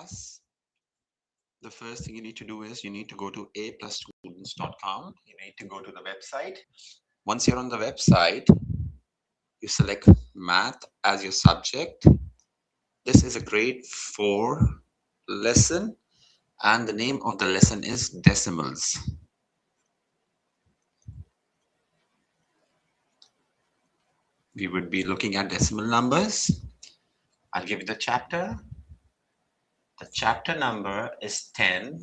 class, the first thing you need to do is you need to go to aplusstudents.com. You need to go to the website. Once you're on the website, you select math as your subject. This is a grade 4 lesson, and the name of the lesson is decimals. We would be looking at decimal numbers. I'll give you the chapter. The chapter number is 10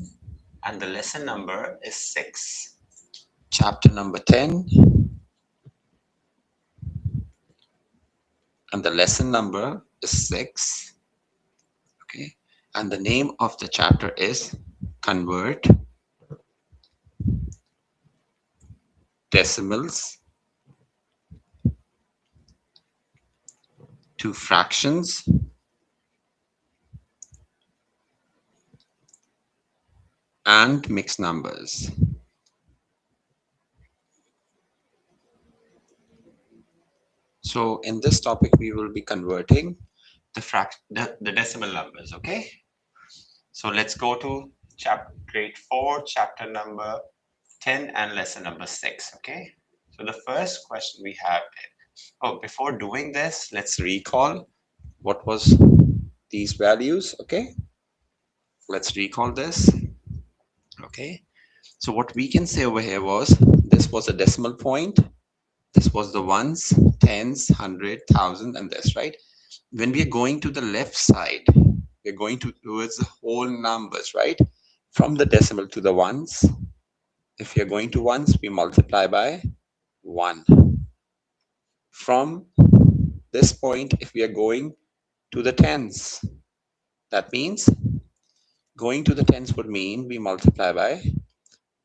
and the lesson number is 6. Chapter number 10 and the lesson number is 6. Okay. And the name of the chapter is Convert Decimals to Fractions and Mixed Numbers. So in this topic, we will be converting the decimal numbers, okay? So let's go to grade 4, chapter number 10 and lesson number 6, okay? So the first question we have, before doing this, let's recall what was these values, okay? Let's recall this, okay? So what we can say over here was, this was a decimal point, this was the ones, tens, 100, 1,000, and this, right? When we are going to the left side, we're going towards the whole numbers, right? From the decimal to the ones. If you're going to ones, we multiply by 1. From this point, if we are going to the tens, that means going to the tens would mean we multiply by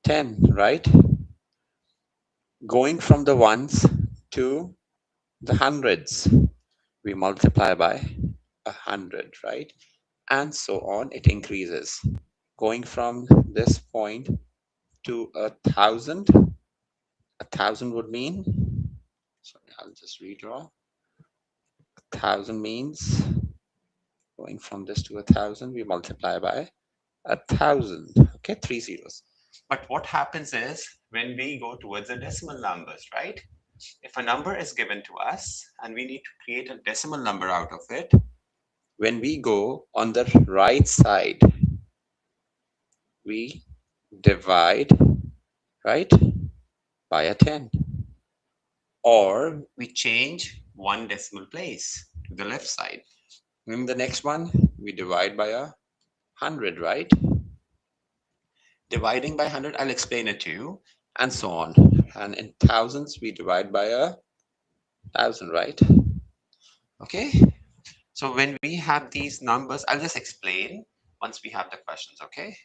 10, right? Going from the ones to the hundreds, we multiply by 100, right? And so on, it increases. Going from this point to 1,000, 1,000 would mean, sorry, I'll just redraw. 1,000 means going from this to 1,000, we multiply by 1,000. Okay, 3 zeros. But what happens is when we go towards the decimal numbers, right? If a number is given to us and we need to create a decimal number out of it, when we go on the right side, we divide, right, by a 10. Or we change one decimal place to the left side. In the next one, we divide by 100, right? Dividing by 100, I'll explain it to you, and so on. And in thousands, we divide by 1,000, right? Okay. So when we have these numbers, I'll just explain once we have the questions, okay?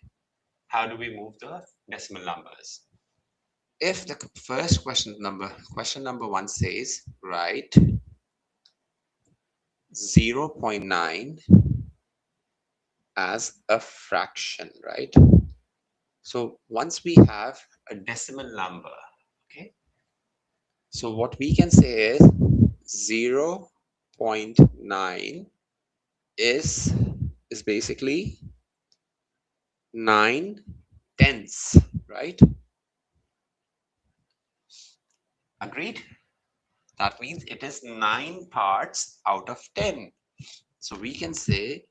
How do we move the decimal numbers? If the first question number 1 says, write 0.9 as a fraction, right? So once we have a decimal number, okay, so what we can say is 0.9 is basically 9/10, right? Agreed? That means it is 9 parts out of 10. So we can say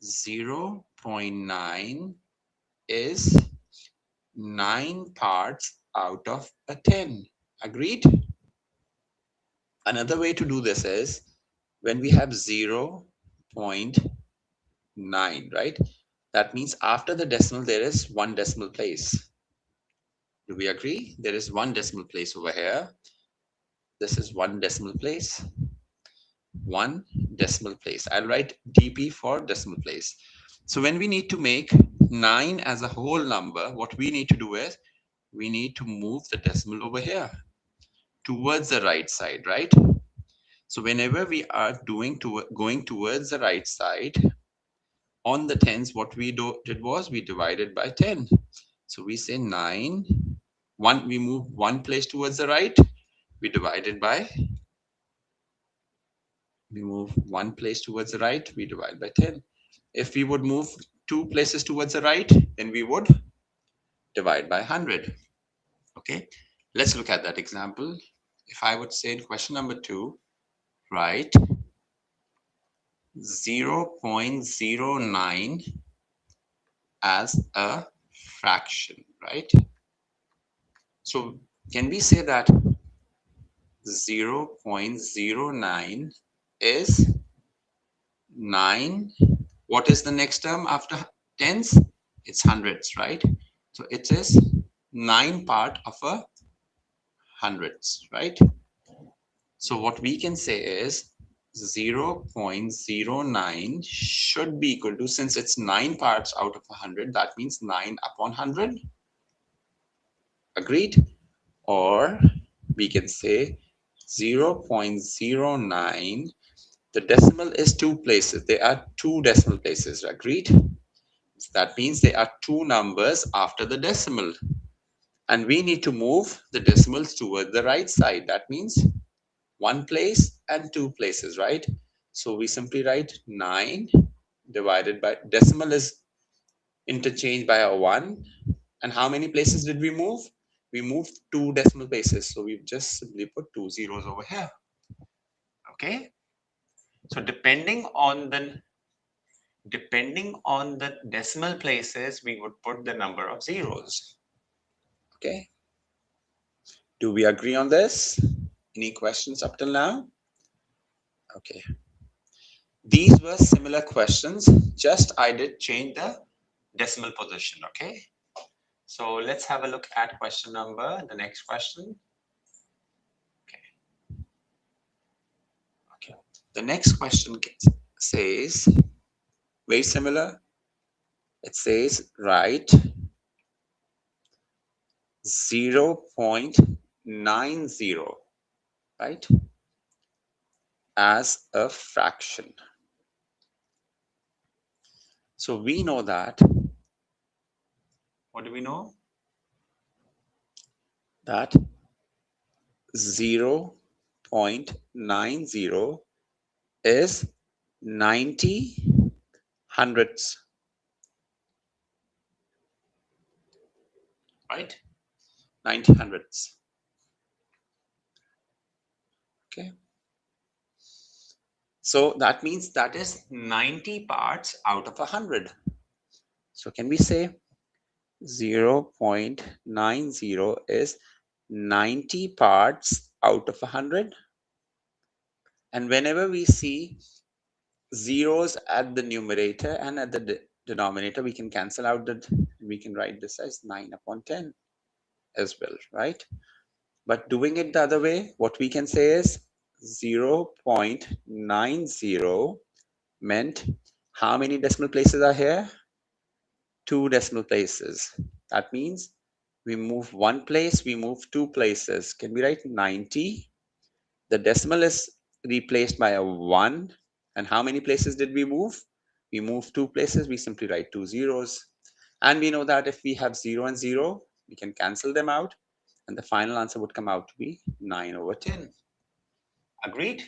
0.9 is 9 parts out of a 10. Agreed? Another way to do this is when we have 0.9, right? That means after the decimal, there is one decimal place. Do we agree? There is one decimal place over here. This is one decimal place. One decimal place. I'll write DP for decimal place. So when we need to make 9 as a whole number, what we need to do is we need to move the decimal over here towards the right side, right? So whenever we are going towards the right side, on the tens, what we did was we divided by 10. So we say 9. We move one place towards the right, we divided by, we move one place towards the right, we divide by 10. If we would move 2 places towards the right, then we would divide by 100. Okay, let's look at that example. If I would say in question number 2, write 0.09 as a fraction, right? So can we say that 0.09 is 9? What is the next term after tens? It's hundreds, right? So it is 9 part of a hundreds, right? So what we can say is 0.09 should be equal to, since it's 9 parts out of 100, that means 9 upon 100. Agreed? Or we can say 0.09, the decimal is 2 places. There are 2 decimal places. Agreed? So that means there are 2 numbers after the decimal. And we need to move the decimals toward the right side. That means 1 place and 2 places, right? So we simply write 9 divided by, decimal is interchanged by a 1. And how many places did we move? We moved 2 decimal places. So we've just simply put 2 zeros over here. Okay. So depending on the decimal places, we would put the number of zeros. Okay. Do we agree on this? Any questions up till now? Okay. These were similar questions, just I did change the decimal position. Okay. So let's have a look at question number, the next question. Okay. Okay. The next question says, very similar. It says, write 0.90, right, as a fraction. So we know that, what do we know? That 0.90 is 90 hundredths, right? 90 hundredths. Okay. So that means that is 90 parts out of 100. So can we say 0.90 is 90 parts out of 100? And whenever we see zeros at the numerator and at the denominator, we can cancel out that. We can write this as 9 upon 10 as well, right? But doing it the other way, what we can say is 0.90 meant how many decimal places are here? 2 decimal places. That means we move 1 place, we move 2 places. Can we write 90? The decimal is replaced by a 1. And how many places did we move? We moved 2 places. We simply write 2 zeros. And we know that if we have 0 and 0, we can cancel them out. And the final answer would come out to be 9 over 10. Agreed?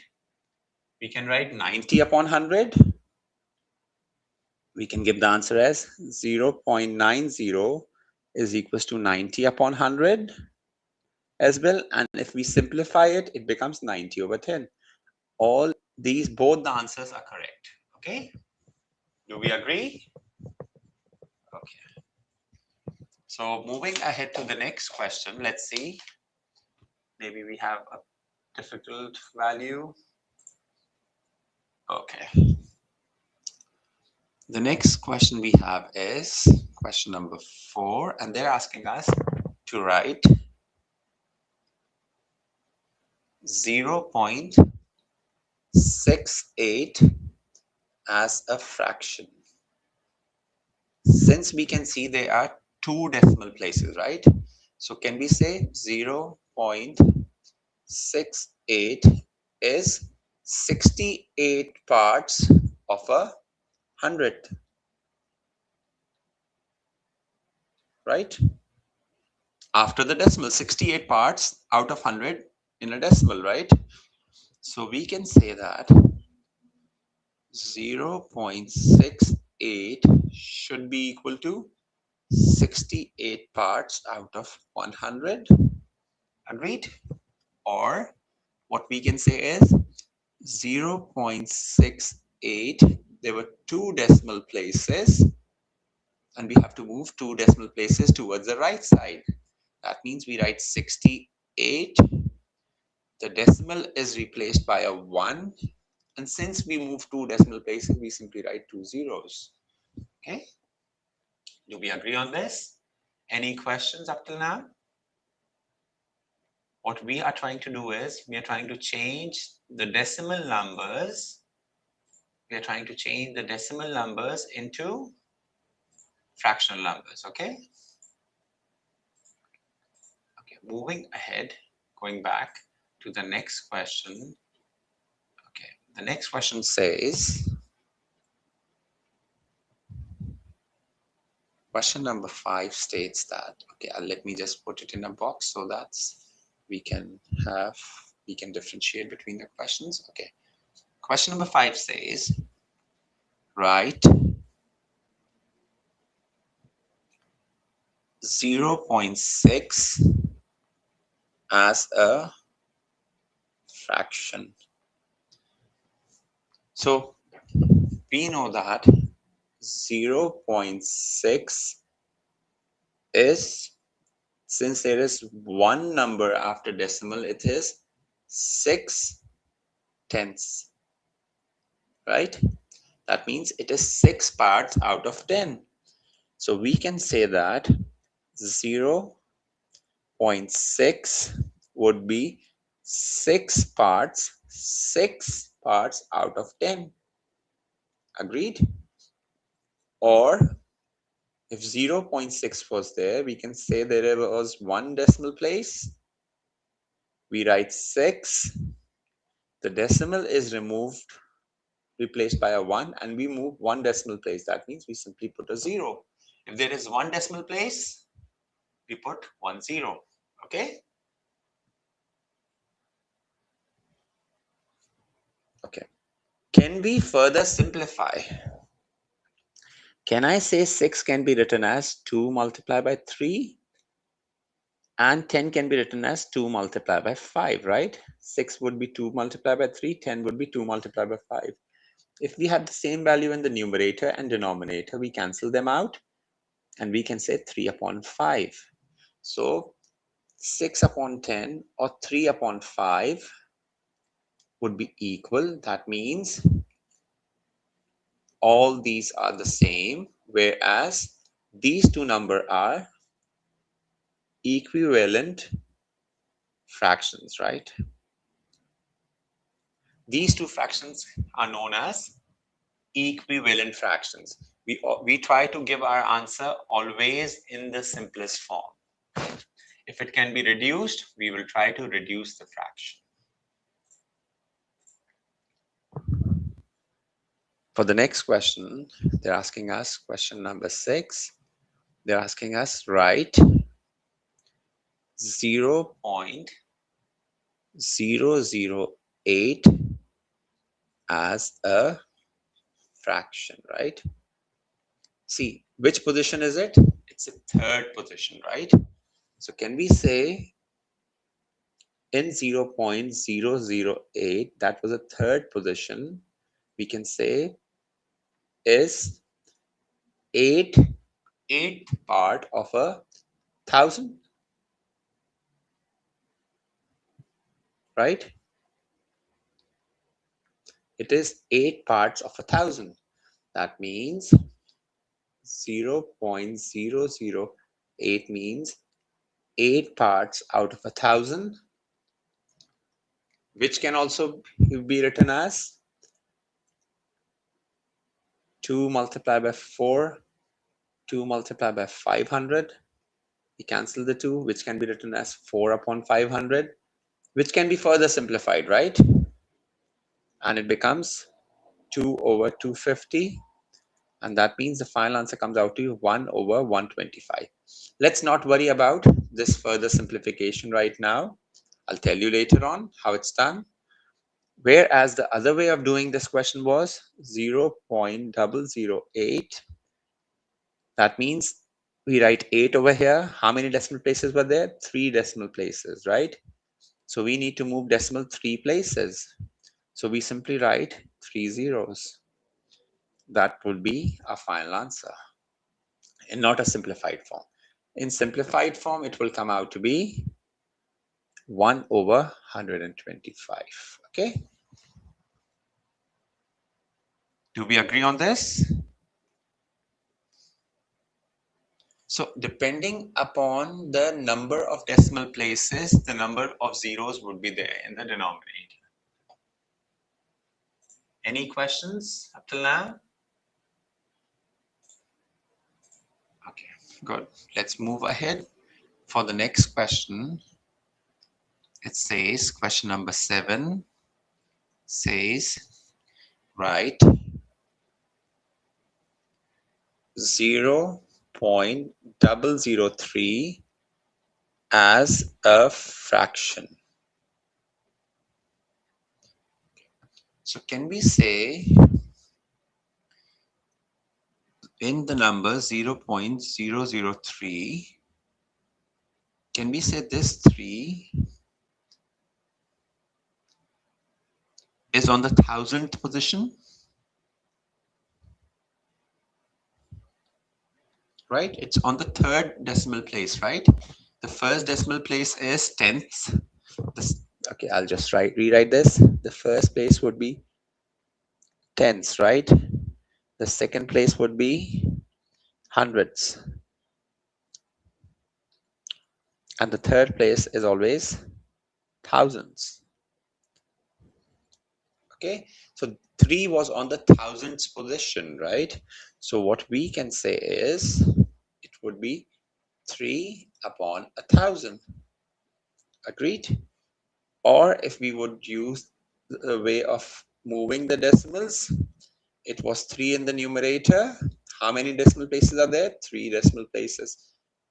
We can write 90 upon 100. We can give the answer as 0.90 is equals to 90 upon 100 as well. And if we simplify it, it becomes 90 over 10. All these, both the answers are correct. Okay. Do we agree? Okay. So moving ahead to the next question, let's see. Maybe we have a difficult value. Okay. The next question we have is question number 4, and they're asking us to write 0.68 as a fraction. Since we can see there are 2 decimal places, right? So can we say 0.68 is 68 parts of a hundredth, right? After the decimal, 68 parts out of 100 in a decimal, right? So we can say that 0.68 8 should be equal to 68 parts out of 100. Agreed? Or what we can say is 0.68. There were two decimal places, and we have to move two decimal places towards the right side. That means we write 68. The decimal is replaced by a 1. And since we move two decimal places, we simply write two zeros. Okay? Do we agree on this? Any questions up till now? What we are trying to do is, we are trying to change the decimal numbers. We are trying to change the decimal numbers into fractional numbers. Okay? Okay, moving ahead, going back to the next question. Okay, the next question says, question number 5 states that, okay, let me just put it in a box so that we can differentiate between the questions. Okay, question number 5 says, write 0.6 as a fraction. So we know that 0.6 is, since there is one number after decimal, it is 6/10, right? That means it is 6 parts out of 10. So we can say that 0.6 would be 6 parts out of 10. Agreed? Or if 0.6 was there, we can say there was one decimal place. We write 6. The decimal is replaced by a 1, and we move one decimal place. That means we simply put a 0. If there is one decimal place, we put 1 0. Okay? Okay. Can we further simplify? Can I say 6 can be written as 2 multiplied by 3? And 10 can be written as 2 multiplied by 5, right? 6 would be 2 multiplied by 3, 10 would be 2 multiplied by 5. If we have the same value in the numerator and denominator, we cancel them out and we can say 3 upon 5. So 6 upon 10 or 3 upon 5 would be equal. That means all these are the same, whereas these two numbers are equivalent fractions, right? These two fractions are known as equivalent fractions. We try to give our answer always in the simplest form. If it can be reduced, we will try to reduce the fraction. For the next question, they're asking us, question number 6, they're asking us write 0.008 as a fraction, right? See, which position is it? It's a third position, right? So can we say in 0.008, that was a third position, we can say is 8th part of 1,000, right? It is 8 parts of 1,000. That means 0.008 means 8 parts out of 1,000, which can also be written as 2 multiplied by 4, 2 multiplied by 500. We cancel the 2, which can be written as 4 upon 500, which can be further simplified, right? And it becomes 2 over 250. And that means the final answer comes out to 1 over 125. Let's not worry about this further simplification right now. I'll tell you later on how it's done. Whereas the other way of doing this question was 0.008. That means we write 8 over here. How many decimal places were there? 3 decimal places, right? So we need to move decimal 3 places. So we simply write 3 zeros. That would be our final answer, and not a simplified form. In simplified form, it will come out to be 1 over 125. Okay. Do we agree on this? So depending upon the number of decimal places, the number of zeros would be there in the denominator. Any questions up till now? Okay, good. Let's move ahead. For the next question, it says, question number 7 says, write 0.003 as a fraction. So can we say in the number 0.003, can we say this 3 is on the 1000th position? Right? It's on the 3rd decimal place, right? The first decimal place is tenths. Okay, I'll just rewrite this. The first place would be tenths, right? The second place would be hundreds. And the third place is always thousands. Okay, so 3 was on the thousands position, right? So what we can say is it would be 3 upon 1000. Agreed? Or if we would use the way of moving the decimals, it was 3 in the numerator. How many decimal places are there? 3 decimal places.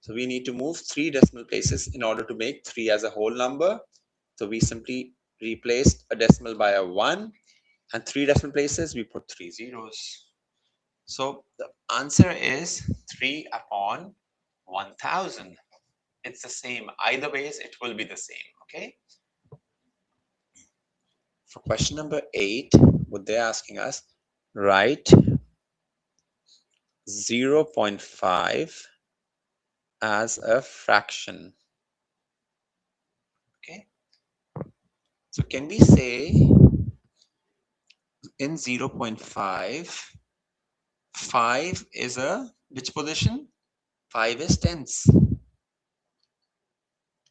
So we need to move 3 decimal places in order to make 3 as a whole number. So we simply replaced a decimal by a 1, and 3 decimal places we put 3 zeros. So the answer is 3 upon 1000. It's the same. Either ways, it will be the same. Okay. For question number 8, what they're asking us, write 0.5 as a fraction. Okay. So can we say in 0.5, 5 is a which position? 5 is tenths.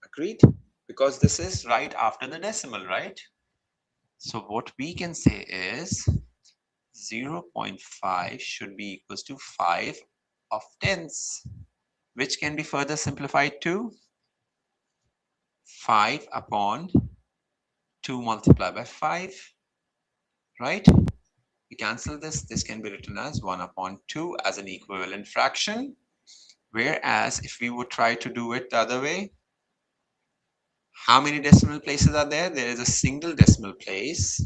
Agreed? Because this is right after the decimal, right? So what we can say is 0.5 should be equals to 5 of tenths, which can be further simplified to 5 upon 2 multiplied by 5, right? We cancel this. This can be written as 1 upon 2 as an equivalent fraction. Whereas if we would try to do it the other way, how many decimal places are there? There is a single decimal place.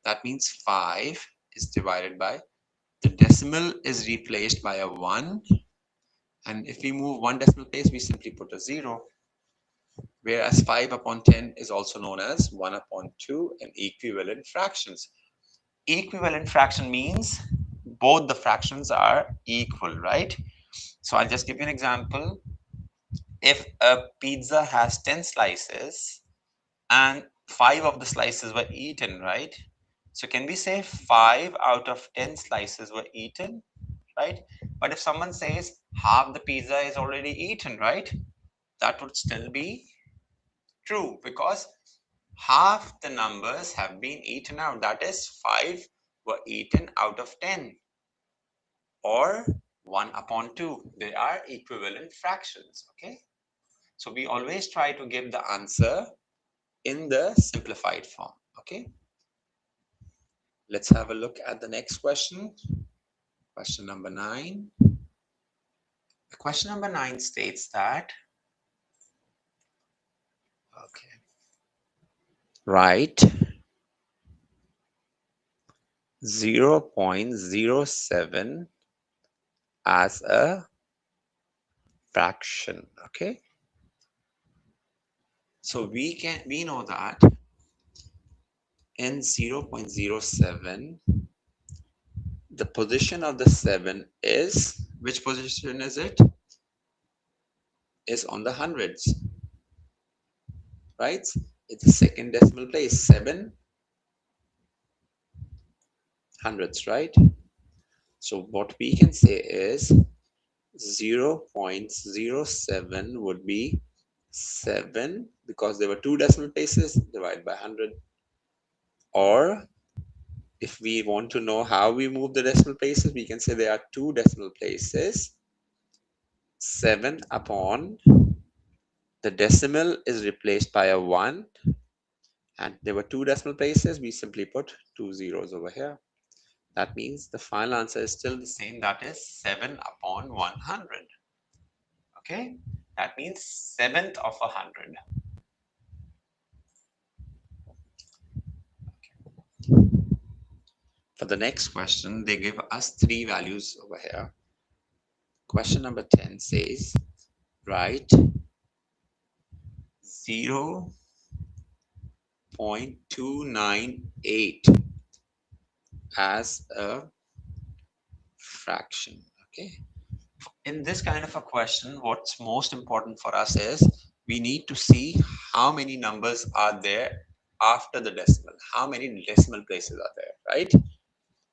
That means 5 is divided by, the decimal is replaced by a 1. And if we move 1 decimal place, we simply put a 0. Whereas 5 upon 10 is also known as 1 upon 2 and equivalent fractions. Equivalent fraction means both the fractions are equal, right? So I'll just give you an example. If a pizza has 10 slices and 5 of the slices were eaten, right? So can we say 5 out of 10 slices were eaten, right? But if someone says half the pizza is already eaten, right? That would still be true because half the numbers have been eaten out. That is 5 were eaten out of 10 or 1 upon 2. They are equivalent fractions. Okay. So we always try to give the answer in the simplified form. Okay. Let's have a look at the next question. Question number 9. The question number 9 states that, okay, write 0.07 as a fraction. Okay, so we know that in 0.07 the position of the 7 is, which position is it? Is on the hundreds, right? It's the second decimal place, 7 hundredths, right? So what we can say is 0.07 would be 7, because there were two decimal places, divided by 100. Or if we want to know how we move the decimal places, we can say there are two decimal places. 7 upon the decimal is replaced by a 1, and there were two decimal places, we simply put two zeros over here. That means the final answer is still the same, that is 7 upon 100. Okay, that means seventh of 100. For the next question, they give us three values over here. Question number 10 says, write 0.298 as a fraction. Okay. In this kind of a question, what's most important for us is we need to see how many numbers are there after the decimal. How many decimal places are there, right?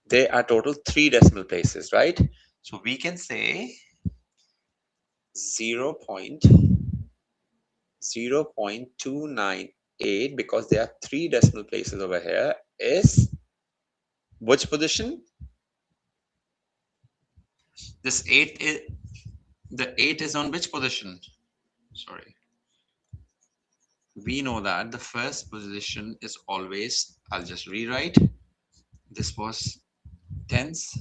There are total 3 decimal places, right? So we can say 0.298, because there are 3 decimal places over here, is which position? This 8 is, the 8 is on which position? Sorry. We know that the first position is always, I'll just rewrite. This was tens,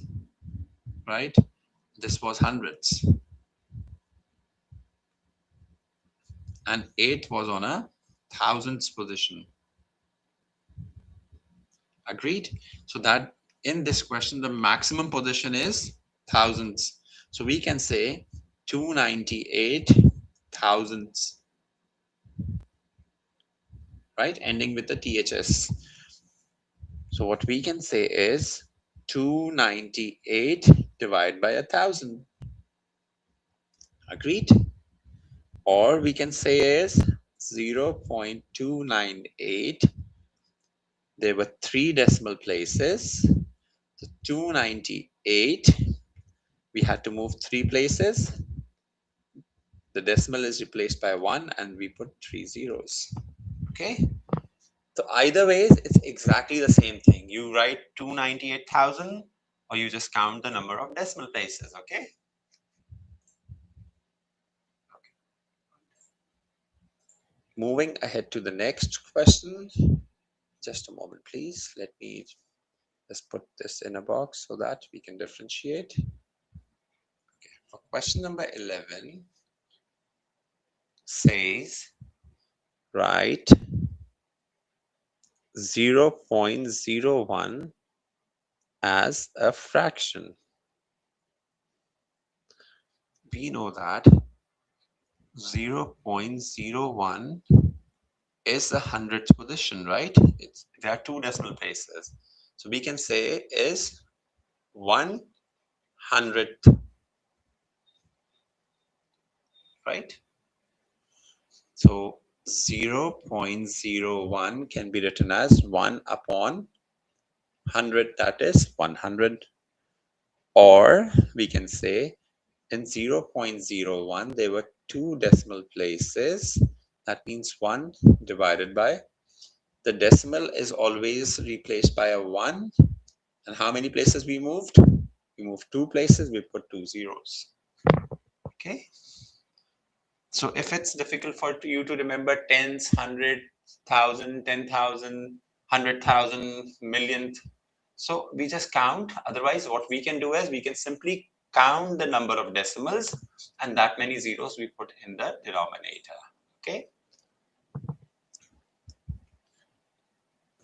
right? This was hundreds. And 8 was on a thousands position. Agreed? So that in this question, the maximum position is thousands. So we can say 298 thousandths, right? Ending with the THS. So what we can say is 298 divided by 1,000. Agreed? Or we can say is 0.298. There were 3 decimal places. So 298, we had to move 3 places. The decimal is replaced by 1 and we put 3 zeros. Okay. So either ways, it's exactly the same thing. You write 298,000 or you just count the number of decimal places. Okay. Moving ahead to the next question. Just a moment, please. Let me just put this in a box so that we can differentiate. Okay. For question number 11 says, write 0.01 as a fraction. We know that 0.01 is the hundredth position, right? There are 2 decimal places. So we can say is 1/100th, right? So 0.01 can be written as 1 upon 100, that is 100. Or we can say in 0.01 there were 2 decimal places. That means 1 divided by, the decimal is always replaced by a 1. And how many places we moved? We moved 2 places, we put 2 zeros. Okay. So if it's difficult for you to remember tens, 100,000, 10,000, 100,000, millionth, so we just count. Otherwise, what we can do is we can simply count the number of decimals and that many zeros we put in the denominator. Okay.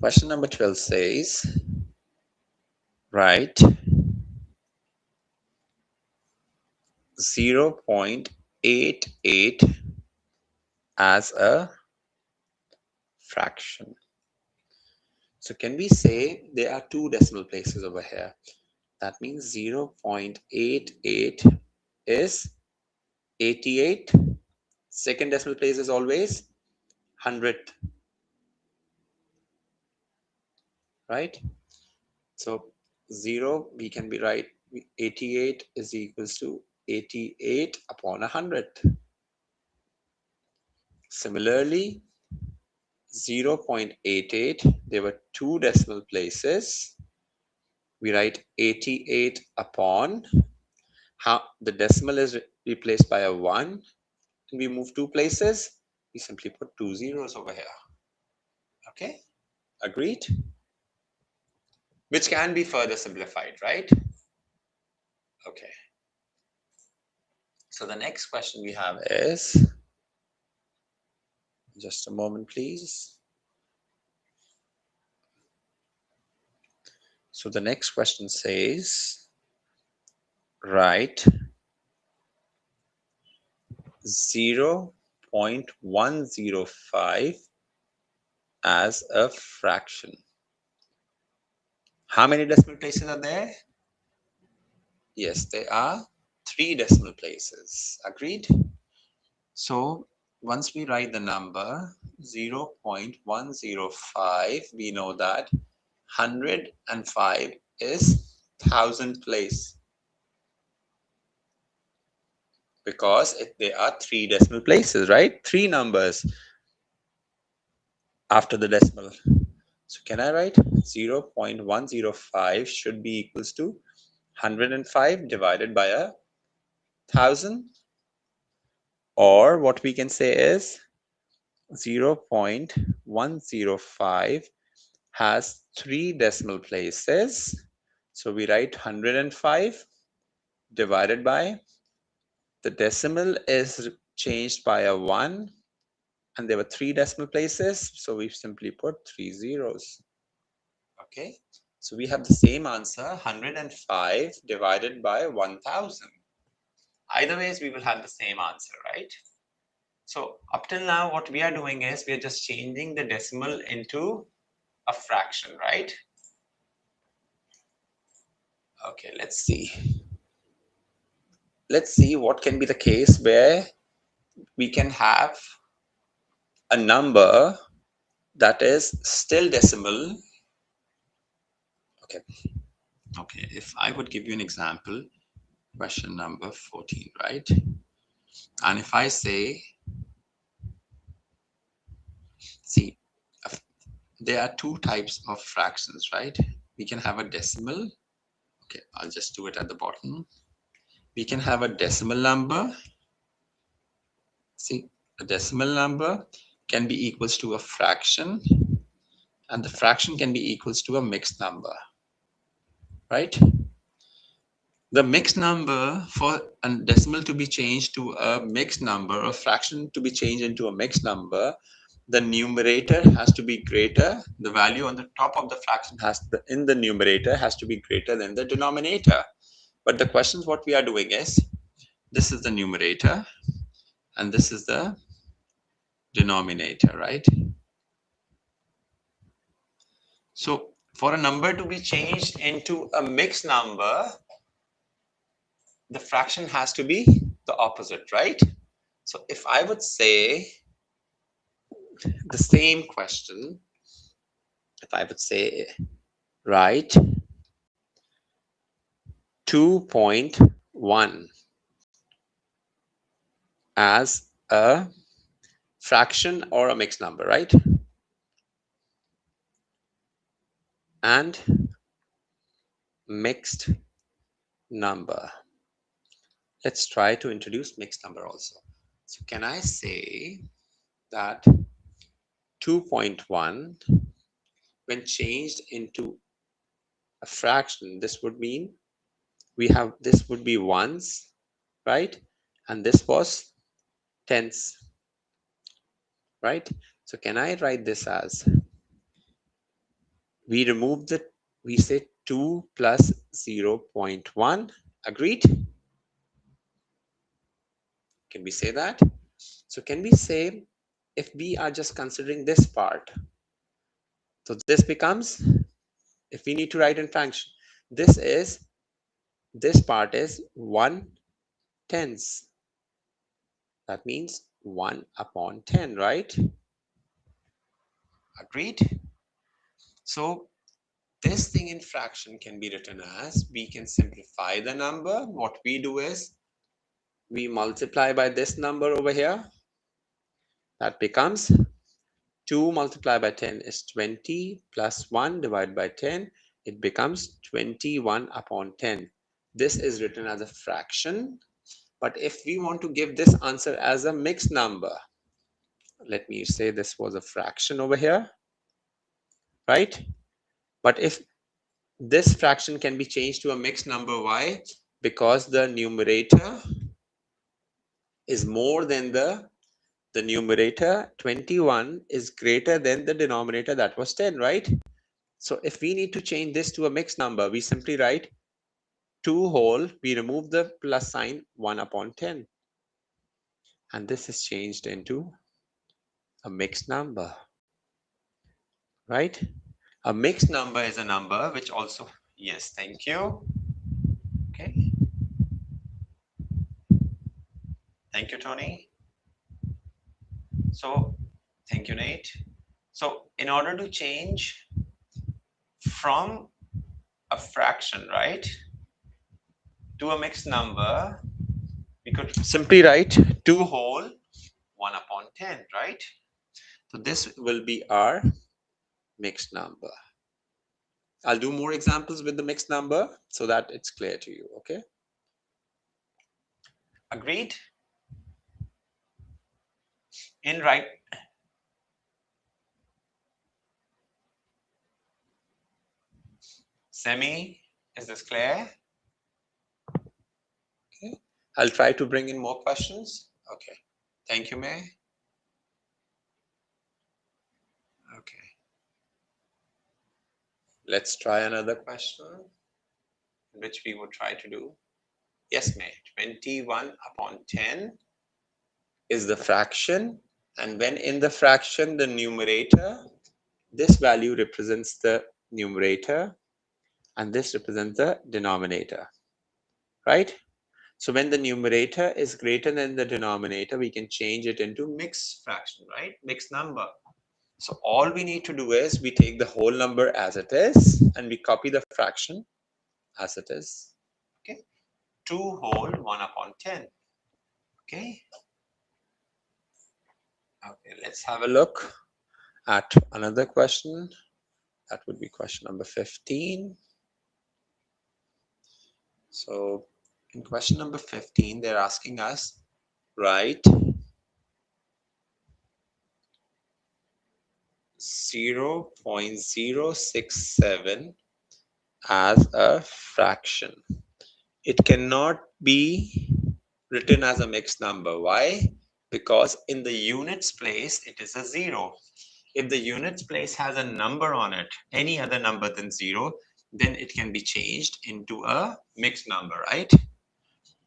Question number 12 says, write 0.88 as a fraction. So can we say there are two decimal places over here? That means 0.88 is 88. Second decimal place is always 100th, right? So 0, we can be right. 88 is equals to 88 upon 100. Similarly, 0.88, there were two decimal places. We write 88 upon, how the decimal is replaced by a 1, and we move two places, we simply put two zeros over here. Okay, agreed? Which can be further simplified, right? Okay. So the next question we have is, just a moment, please. So the next question says, write 0.105 as a fraction. How many decimal places are there? Yes, there are 3 decimal places. Agreed? So once we write the number 0.105, we know that 105 is 1000 place, because there are 3 decimal places, right? 3 numbers after the decimal. So can I write 0.105 should be equals to 105 divided by 1000? Or what we can say is 0.105 has 3 decimal places. So we write 105 divided by, the decimal is changed by a 1, and there were 3 decimal places, so we simply put 3 zeros. Okay, so we have the same answer, 105 divided by 1000. Either ways, we will have the same answer, right? So up till now, what we are doing is we are just changing the decimal into a fraction, right? Okay, let's see. Let's see what can be the case where we can have a number that is still decimal. Okay. Okay, if I would give you an example, question number 14, right? And if I say, see, there are two types of fractions, right? We can have a decimal. Okay, I'll just do it at the bottom. We can have a decimal number. See, a decimal number can be equals to a fraction, and the fraction can be equals to a mixed number, right? The mixed number, for a decimal to be changed to a mixed number, a fraction to be changed into a mixed number, the numerator has to be greater. The value on the top of the fraction in the numerator has to be greater than the denominator. But the questions what we are doing is, this is the numerator and this is the denominator, right? So for a number to be changed into a mixed number, the fraction has to be the opposite, right? So if I would say the same question, if I would say, write 2.1 as a fraction or a mixed number, right? And mixed number. Let's try to introduce mixed number also. So can I say that 2.1, when changed into a fraction, this would mean this would be ones, right? And this was tens, right? So can I write this as, we say 2 plus 0.1. Agreed? Can we say that? So can we say, if we are just considering this part, so this becomes, if we need to write in fraction, this part is 1/10. That means 1/10, right? Agreed? So this thing in fraction can be written as, we can simplify the number. What we do is, we multiply by this number over here. That becomes 2 multiplied by 10 is 20, plus 1 divided by 10. It becomes 21/10. This is written as a fraction. But if we want to give this answer as a mixed number, let me say this was a fraction over here, right? But if this fraction can be changed to a mixed number, why? Because the numerator is more than the numerator. 21 is greater than the denominator, that was 10, right? So if we need to change this to a mixed number, we simply write 2 whole, we remove the plus sign, 1/10. And this is changed into a mixed number, right? A mixed number is a number which also, yes, thank you. Okay. Thank you, Tony. So, thank you, Nate. So, in order to change from a fraction, right, to a mixed number, we could simply write 2 whole 1/10, right? So, this will be our mixed number. I'll do more examples with the mixed number so that it's clear to you, okay? Agreed? In right. Semi, is this clear? Okay. I'll try to bring in more questions. Okay. Thank you, May. Okay. Let's try another question, which we would try to do. Yes, May. 21/10 is the fraction. And when in the fraction, the numerator, this value represents the numerator, and this represents the denominator, right? So when the numerator is greater than the denominator, we can change it into mixed fraction, right? Mixed number. So all we need to do is, we take the whole number as it is and we copy the fraction as it is. Okay. 2 whole 1/10. Okay. Okay, let's have a look at another question. That would be question number 15. So in question number 15, they're asking us, write 0.067 as a fraction. It cannot be written as a mixed number. Why? Because in the units place, it is a 0. If the units place has a number on it, any other number than 0, then it can be changed into a mixed number, right?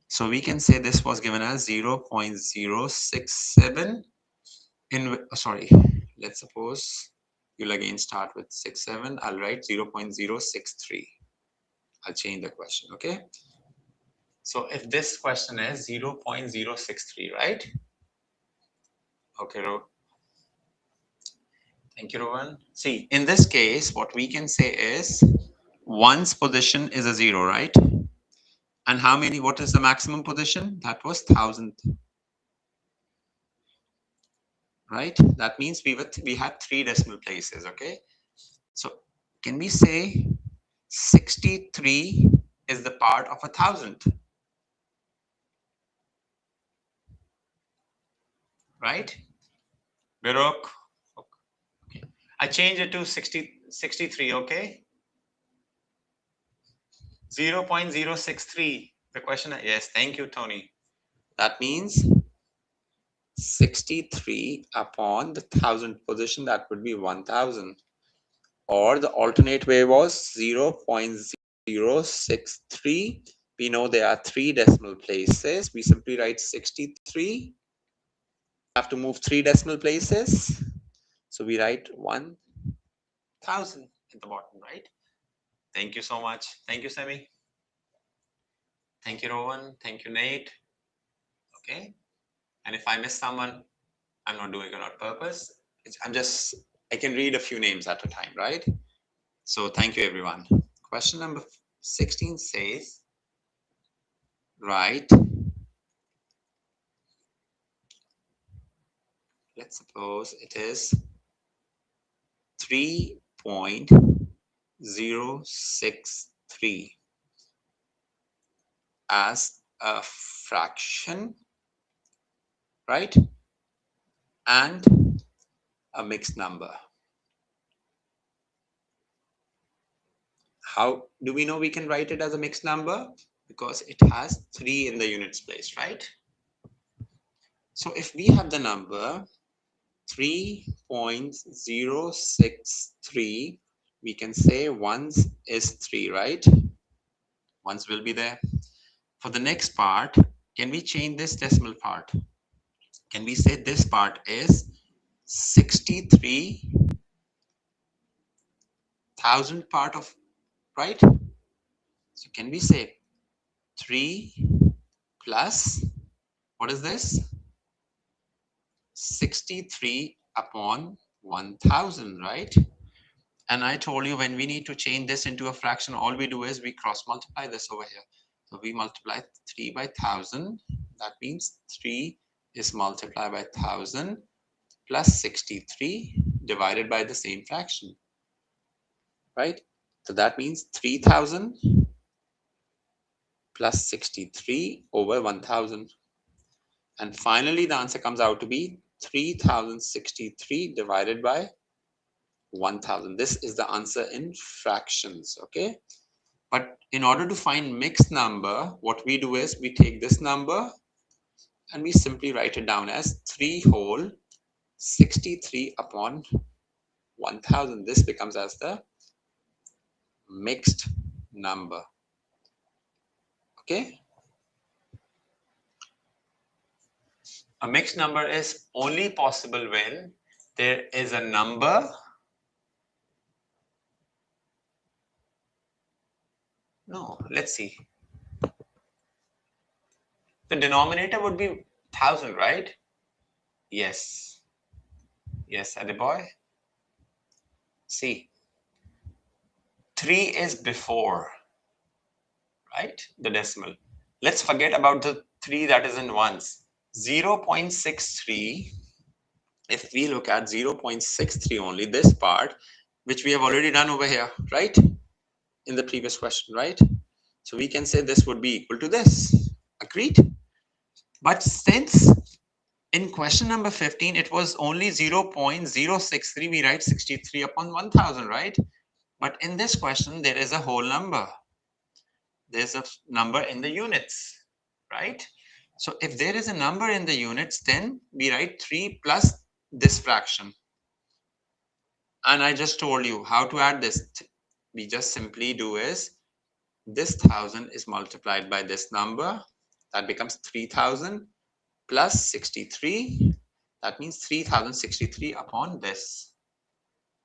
So we can say this was given as 0.067 in, sorry, let's suppose you'll again start with 67. I'll write 0.063. I'll change the question, okay? So if this question is 0.063, right? Okay, thank you, Rowan. See, in this case, what we can say is 1's position is a 0, right? And how many, what is the maximum position? That was 1000. Right? That means we had 3 decimal places, okay? So can we say 63 is the part of 1000? Right? Birok. Okay. I change it to 63, okay? 0.063. The question, yes, thank you, Tony. That means 63 upon the 1000 position, that would be 1000. or the alternate way was 0.063. We know there are 3 decimal places. We simply write 63. Have to move 3 decimal places. So we write 1000 at the bottom, right? Thank you so much. Thank you, Semi. Thank you, Rowan. Thank you, Nate. Okay. And if I miss someone, I'm not doing it on purpose. I can read a few names at a time, right? So thank you, everyone. Question number 16 says, right, let's suppose it is 3.063 as a fraction, right? And a mixed number. How do we know we can write it as a mixed number? Because it has 3 in the units place, right? So if we have the number 3.063, we can say ones is 3, right? Ones will be there. For the next part, can we change this decimal part? Can we say this part is 63,000 part of, right? So can we say 3 plus, what is this? 63 upon 1000, right? And I told you when we need to change this into a fraction, all we do is we cross multiply this over here. So we multiply 3 by 1000. That means 3 is multiplied by 1000 plus 63 divided by the same fraction, right? So that means 3000 plus 63 over 1000. And finally, the answer comes out to be 3063 divided by 1000. This is the answer in fractions, okay? But in order to find mixed number, what we do is we take this number and we simply write it down as 3 whole 63 upon 1000. This becomes as the mixed number, okay? A mixed number is only possible when there is a number let's see. The denominator would be 1000, right? Yes. Yes, Adeboy. See, 3 is before, right? The decimal. Let's forget about the 3 that is in ones. 0.63, if we look at 0.63 only, this part, which we have already done over here, right? In the previous question, right? So we can say this would be equal to this. Agreed? But since in question number 15, it was only 0.063, we write 63 upon 1000, right? But in this question, there is a whole number. There's a number in the units, right? So if there is a number in the units, then we write 3 plus this fraction. And I just told you how to add this. We just simply do is this 1000 is multiplied by this number. That becomes 3000 plus 63. That means 3063 upon this.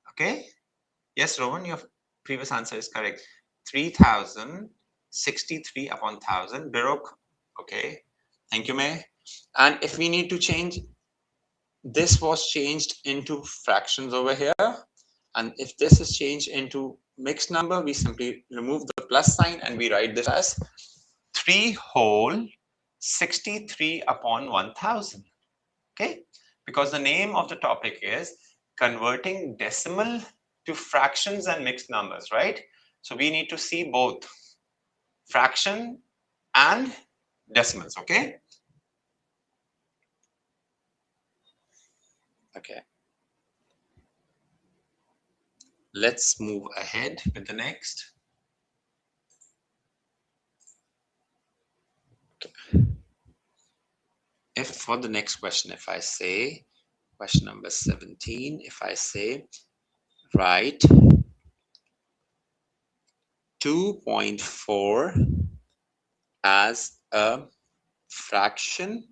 Okay? Yes, Rowan, your previous answer is correct. 3063 upon 1000. Baruch, okay. Thank you, May. And if we need to change, this was changed into fractions over here. And if this is changed into mixed number, we simply remove the plus sign and we write this as 3 whole 63 upon 1000. Okay? Because the name of the topic is converting decimal to fractions and mixed numbers, right? So we need to see both fraction and decimals, okay? Okay. Let's move ahead with the next. Okay. If for the next question, if I say question number 17, if I say write 2.4 as a fraction,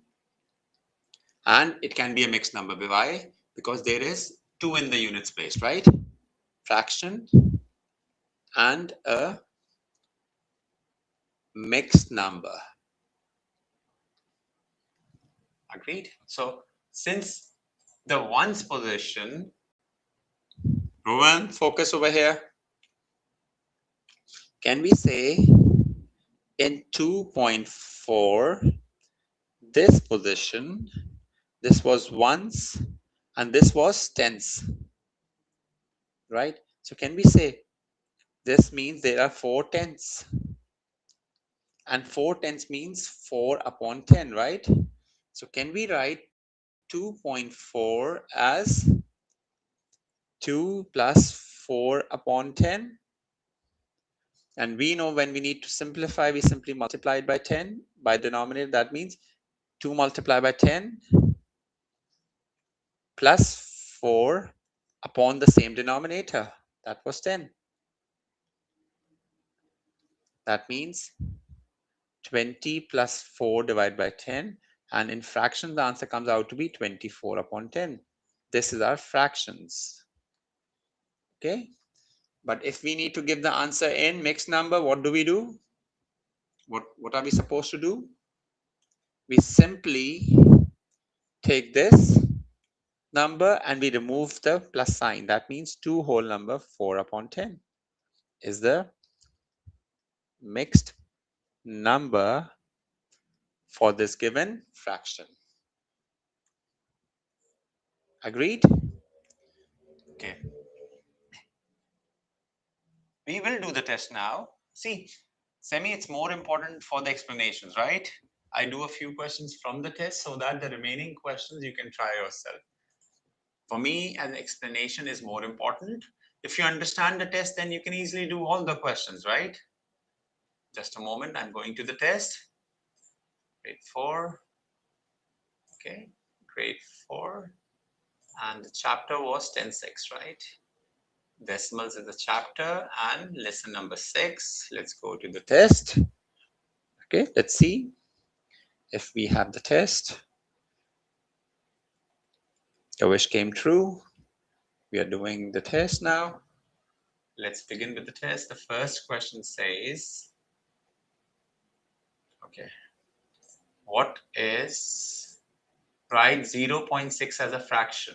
and it can be a mixed number. Why? Because there is 2 in the units place, right? Fraction and a mixed number. Agreed? So since the ones position, Rowan, focus over here. Can we say in 2.4, this position, this was ones and this was tens, right? So can we say this means there are 4 tens, and 4 tens means 4 upon 10, right? So can we write 2.4 as 2 plus 4 upon 10? And we know when we need to simplify, we simply multiply it by 10 by denominator. That means 2 multiplied by 10 plus 4 upon the same denominator. That was 10. That means 20 plus 4 divided by 10. And in fractions, the answer comes out to be 24 upon 10. This is our fractions. Okay. But if we need to give the answer in mixed number, what do? What are we supposed to do? We simply take this number and we remove the plus sign. That means 2 whole number 4 upon 10 is the mixed number for this given fraction. Agreed? Okay. We will do the test now. See, Semi, it's more important for the explanations, right? I do a few questions from the test so that the remaining questions you can try yourself. For me, an explanation is more important. If you understand the test, then you can easily do all the questions, right? Just a moment, I'm going to the test. Grade 4. Okay, grade 4. And the chapter was 10-6, right? Decimals is the chapter and lesson number 6. Let's go to the test. Okay, let's see if we have the test. Your wish came true. We are doing the test now. Let's begin with the test. The first question says, okay, what is, write 0.6 as a fraction?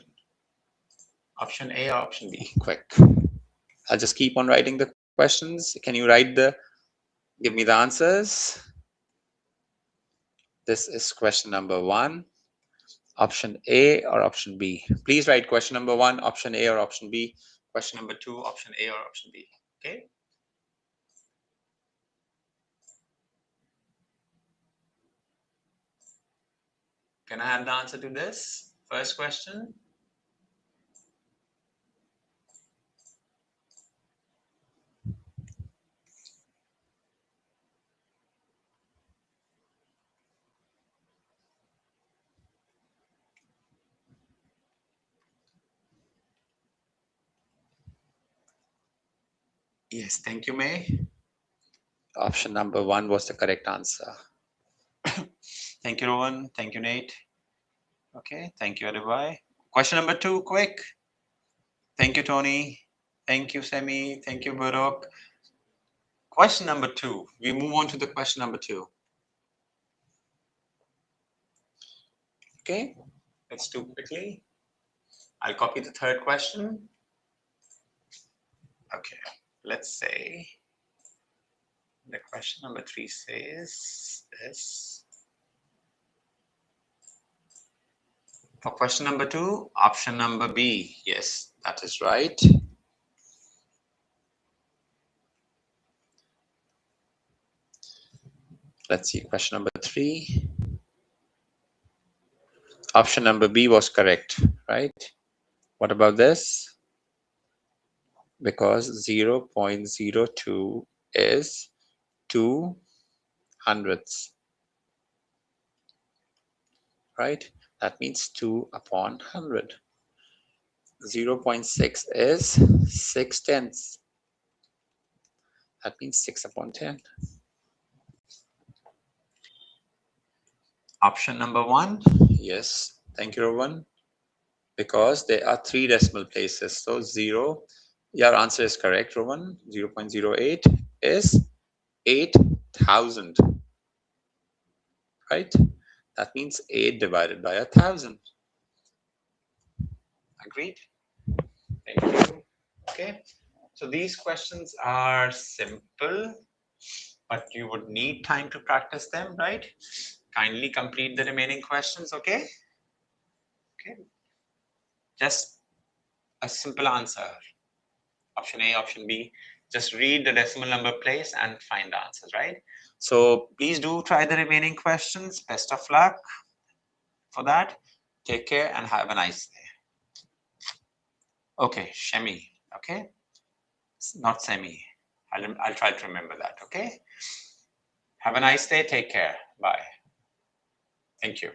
Option A or option B? Quick. I'll just keep on writing the questions. Can you write give me the answers? This is question number 1. Option A or option B? Please write question number 1, option A or option B. Question number 2, option A or option B. Okay. Can I have the answer to this first question? Yes, thank you, May. Option number 1 was the correct answer. Thank you, Rowan. Thank you, Nate. Okay, thank you, Adibai. Question number 2, quick. Thank you, Tony. Thank you, Semi. Thank you, Barak. Question number 2. We move on to the question number 2. Okay, let's do quickly. I'll copy the third question. Okay, let's say the question number 3 says this. For question number 2, option number B. Yes, that is right. Let's see, question number 3. Option number B was correct, right? What about this? Because 0.02 is 2 hundredths, right? That means 2 upon 100. 0.6 is 6 tenths. That means 6 upon 10. Option number 1. Yes. Thank you, Rowan. Because there are 3 decimal places. So 0. Your answer is correct, Rowan. 0.08 is 8,000. Right? That means 8 divided by 1,000. Agreed? Thank you. Okay. So these questions are simple, but you would need time to practice them, right? Kindly complete the remaining questions, okay? Okay. Just a simple answer. Option A, option B. Just read the decimal number place and find the answers, right? So please do try the remaining questions. Best of luck for that. Take care and have a nice day. Okay, Shemi. Okay, not Semi. I'll try to remember that. Okay. Have a nice day. Take care. Bye. Thank you.